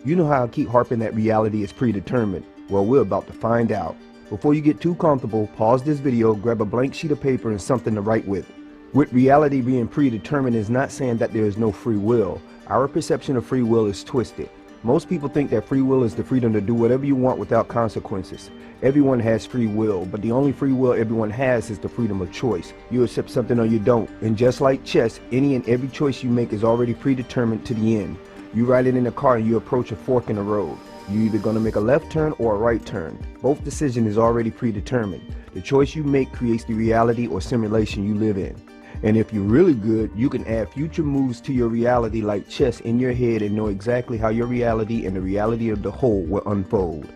You know how I keep harping that reality is predetermined? Well, we're about to find out. Before you get too comfortable, pause this video, grab a blank sheet of paper and something to write with. With reality being predetermined is not saying that there is no free will. Our perception of free will is twisted. Most people think that free will is the freedom to do whatever you want without consequences. Everyone has free will, but the only free will everyone has is the freedom of choice. You accept something or you don't. And just like chess, any and every choice you make is already predetermined to the end. You ride it in a car and you approach a fork in the road. You're either going to make a left turn or a right turn. Both decision is already predetermined. The choice you make creates the reality or simulation you live in. And if you're really good, you can add future moves to your reality like chess in your head and know exactly how your reality and the reality of the whole will unfold.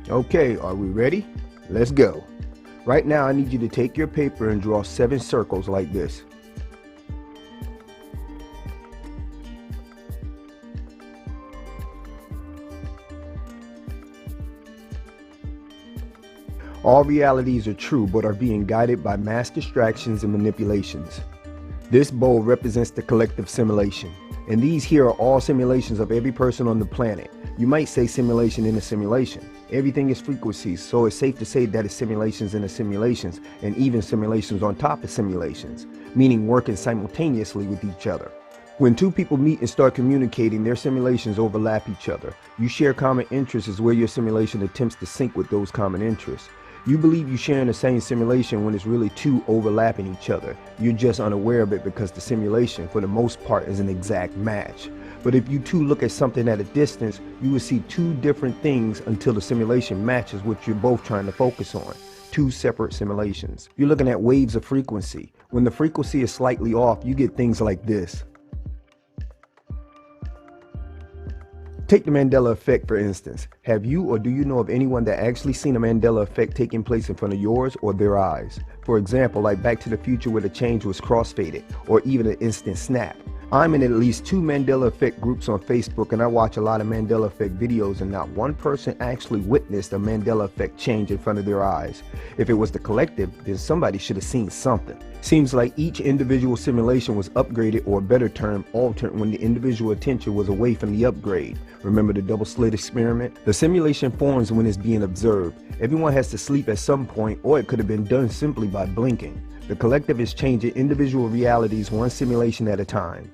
Okay, are we ready? Let's go. Right now I need you to take your paper and draw 7 circles like this. All realities are true but are being guided by mass distractions and manipulations. This bowl represents the collective simulation. And these here are all simulations of every person on the planet. You might say simulation in a simulation. Everything is frequencies, so it's safe to say that it's simulations in a simulations, and even simulations on top of simulations, meaning working simultaneously with each other. When two people meet and start communicating, their simulations overlap each other. You share common interests is where your simulation attempts to sync with those common interests. You believe you share in the same simulation when it's really two overlapping each other. You're just unaware of it because the simulation, for the most part, is an exact match. But if you two look at something at a distance, you will see two different things until the simulation matches what you're both trying to focus on. Two separate simulations. You're looking at waves of frequency. When the frequency is slightly off, you get things like this. Take the Mandela effect for instance. Have you or do you know of anyone that actually seen a Mandela effect taking place in front of yours or their eyes? For example, like Back to the Future where the change was crossfaded, or even an instant snap. I'm in at least 2 Mandela effect groups on Facebook and I watch a lot of Mandela effect videos, and not one person actually witnessed a Mandela effect change in front of their eyes. If it was the collective, then somebody should have seen something. Seems like each individual simulation was upgraded, or a better term, altered, when the individual attention was away from the upgrade. Remember the double slit experiment? The simulation forms when it's being observed. Everyone has to sleep at some point, or it could have been done simply by blinking. The collective is changing individual realities one simulation at a time.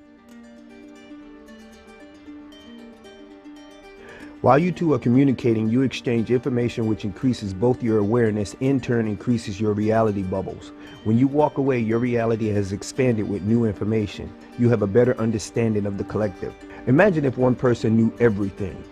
While you two are communicating, you exchange information which increases both your awareness, in turn increases your reality bubbles. When you walk away, your reality has expanded with new information. You have a better understanding of the collective. Imagine if one person knew everything.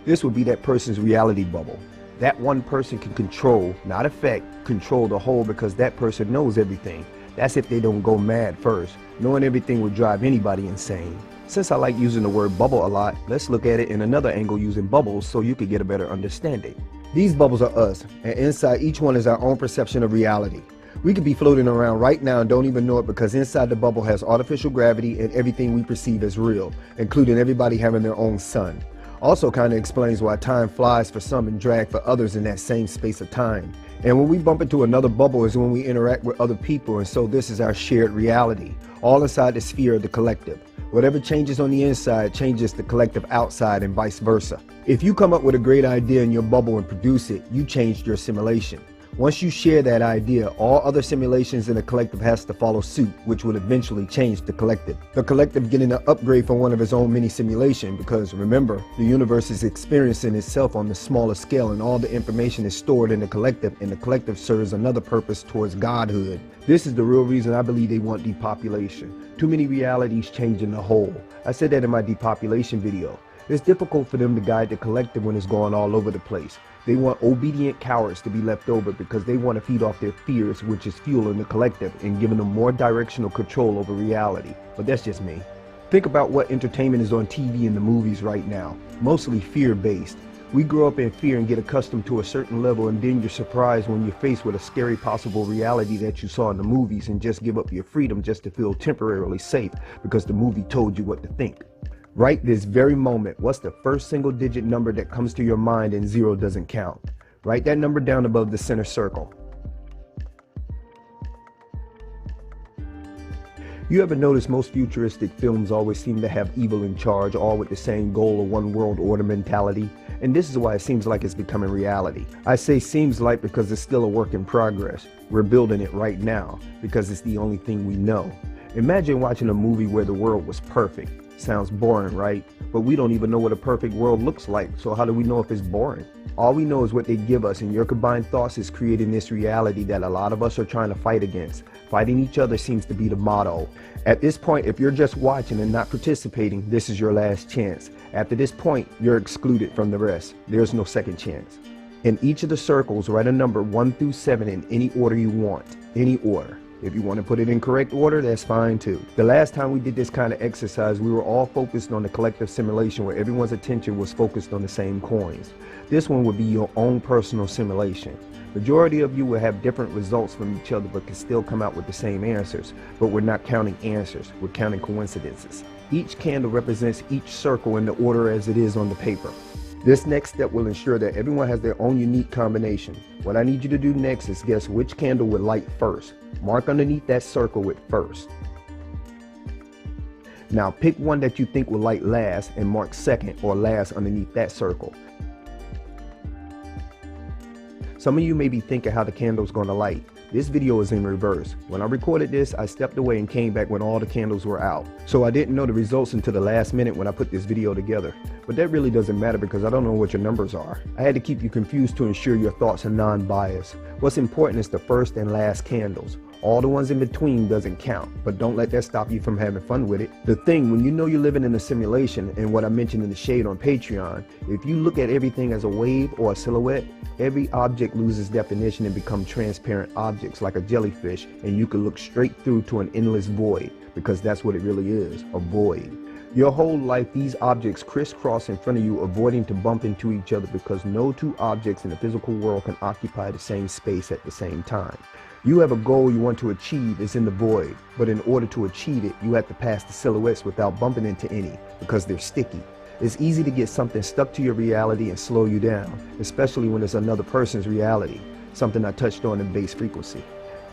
This would be that person's reality bubble. That one person can control, not affect, control the whole, because that person knows everything. That's if they don't go mad first. Knowing everything would drive anybody insane. Since I like using the word bubble a lot, let's look at it in another angle using bubbles so you can get a better understanding. These bubbles are us, and inside each one is our own perception of reality. We could be floating around right now and don't even know it, because inside the bubble has artificial gravity and everything we perceive as real, including everybody having their own sun. Also kind of explains why time flies for some and drag for others in that same space of time. And when we bump into another bubble is when we interact with other people, and so this is our shared reality, all inside the sphere of the collective. Whatever changes on the inside changes the collective outside, and vice versa. If you come up with a great idea in your bubble and produce it, you changed your simulation. Once you share that idea, all other simulations in the collective has to follow suit, which will eventually change the collective. The collective getting an upgrade from one of its own mini simulation, because remember, the universe is experiencing itself on the smaller scale, and all the information is stored in the collective, and the collective serves another purpose towards godhood. This is the real reason I believe they want depopulation. Too many realities changing the whole. I said that in my depopulation video. It's difficult for them to guide the collective when it's going all over the place. They want obedient cowards to be left over because they want to feed off their fears, which is fueling the collective and giving them more directional control over reality. But that's just me. Think about what entertainment is on TV and the movies right now. Mostly fear-based. We grow up in fear and get accustomed to a certain level, and then you're surprised when you're faced with a scary possible reality that you saw in the movies, and just give up your freedom just to feel temporarily safe because the movie told you what to think. Right this very moment, what's the first single digit number that comes to your mind and 0 doesn't count? Write that number down above the center circle. You ever notice most futuristic films always seem to have evil in charge, all with the same goal of one world order mentality? And this is why it seems like it's becoming reality. I say seems like because it's still a work in progress. We're building it right now because it's the only thing we know. Imagine watching a movie where the world was perfect. Sounds boring, right? But we don't even know what a perfect world looks like, so how do we know if it's boring? All we know is what they give us, and your combined thoughts is creating this reality that a lot of us are trying to fight against. Fighting each other seems to be the motto. At this point, if you're just watching and not participating, this is your last chance. After this point, you're excluded from the rest. There's no second chance. In each of the circles, write a number 1 through 7 in any order you want. Any order. If you want to put it in correct order, that's fine too. The last time we did this kind of exercise, we were all focused on the collective simulation where everyone's attention was focused on the same coins. This one would be your own personal simulation. Majority of you will have different results from each other but can still come out with the same answers. But we're not counting answers, we're counting coincidences. Each candle represents each circle in the order as it is on the paper. This next step will ensure that everyone has their own unique combination. What I need you to do next is guess which candle would light first. Mark underneath that circle with first. Now pick one that you think will light last and mark second or last underneath that circle. Some of you may be thinking how the candle's going to light. This video is in reverse. When I recorded this, I stepped away and came back when all the candles were out. So I didn't know the results until the last minute when I put this video together. But that really doesn't matter because I don't know what your numbers are. I had to keep you confused to ensure your thoughts are non-biased. What's important is the first and last candles. All the ones in between doesn't count, but don't let that stop you from having fun with it. The thing, when you know you're living in a simulation, and what I mentioned in the shade on Patreon, if you look at everything as a wave or a silhouette, every object loses definition and becomes transparent objects like a jellyfish, and you can look straight through to an endless void, because that's what it really is, a void. Your whole life, these objects crisscross in front of you, avoiding to bump into each other because no two objects in the physical world can occupy the same space at the same time. You have a goal you want to achieve, it's in the void, but in order to achieve it, you have to pass the silhouettes without bumping into any, because they're sticky. It's easy to get something stuck to your reality and slow you down, especially when it's another person's reality, something I touched on in base frequency.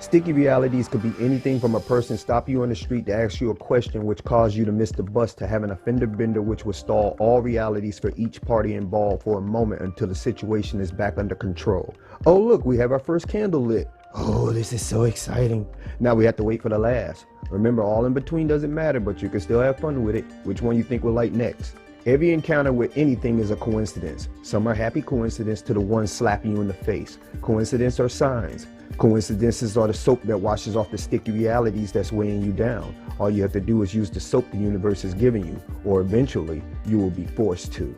Sticky realities could be anything from a person stopping you on the street to ask you a question which caused you to miss the bus to having a fender bender which will stall all realities for each party involved for a moment until the situation is back under control. Oh look, we have our first candle lit. Oh, this is so exciting. Now we have to wait for the last. Remember, all in between doesn't matter, but you can still have fun with it. Which one you think will light next? Every encounter with anything is a coincidence. Some are happy coincidence to the ones slapping you in the face. Coincidence are signs. Coincidences are the soap that washes off the sticky realities that's weighing you down. All you have to do is use the soap the universe is giving you, or eventually you will be forced to.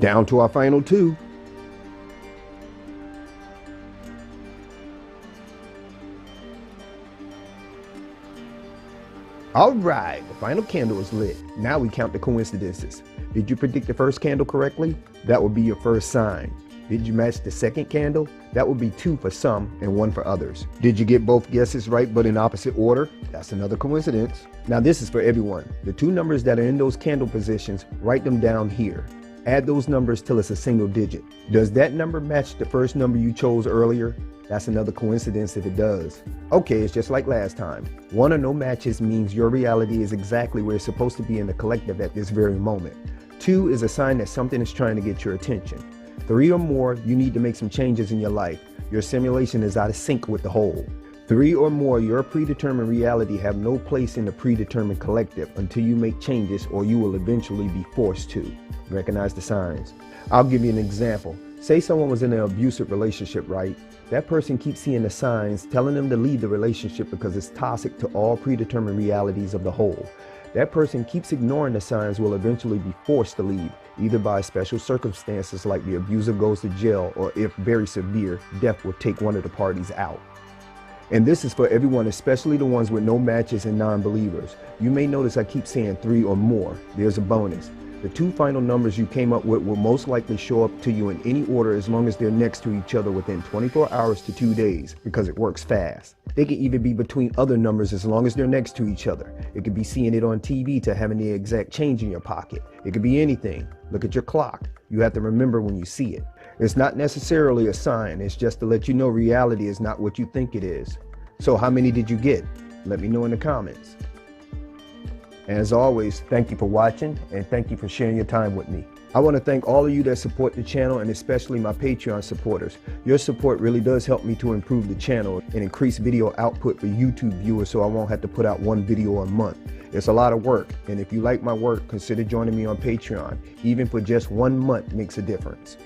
Down to our final two. All right, the final candle is lit. Now we count the coincidences. Did you predict the first candle correctly? That would be your first sign. Did you match the second candle? That would be 2 for some and 1 for others. Did you get both guesses right but in opposite order? That's another coincidence. Now this is for everyone. The 2 numbers that are in those candle positions, write them down here. Add those numbers till it's a single digit. Does that number match the first number you chose earlier? That's another coincidence if it does. Okay, it's just like last time. 1 or no matches means your reality is exactly where it's supposed to be in the collective at this very moment. 2 is a sign that something is trying to get your attention. 3 or more, you need to make some changes in your life. Your simulation is out of sync with the whole. 3 or more, your predetermined reality have no place in the predetermined collective until you make changes, or you will eventually be forced to. Recognize the signs. I'll give you an example. Say someone was in an abusive relationship, right? That person keeps seeing the signs telling them to leave the relationship because it's toxic to all predetermined realities of the whole. That person keeps ignoring the signs will eventually be forced to leave, either by special circumstances like the abuser goes to jail, or if very severe, death will take one of the parties out. And this is for everyone, especially the ones with no matches and non-believers. You may notice I keep saying 3 or more. There's a bonus. The 2 final numbers you came up with will most likely show up to you in any order as long as they're next to each other within 24 hours to 2 days, because it works fast. They can even be between other numbers as long as they're next to each other. It could be seeing it on TV to having the exact change in your pocket. It could be anything. Look at your clock. You have to remember when you see it. It's not necessarily a sign. It's just to let you know reality is not what you think it is. So how many did you get? Let me know in the comments. And as always, thank you for watching, and thank you for sharing your time with me. I want to thank all of you that support the channel, and especially my Patreon supporters. Your support really does help me to improve the channel and increase video output for YouTube viewers, so I won't have to put out 1 video a month. It's a lot of work, and if you like my work, consider joining me on Patreon. Even for just 1 month makes a difference.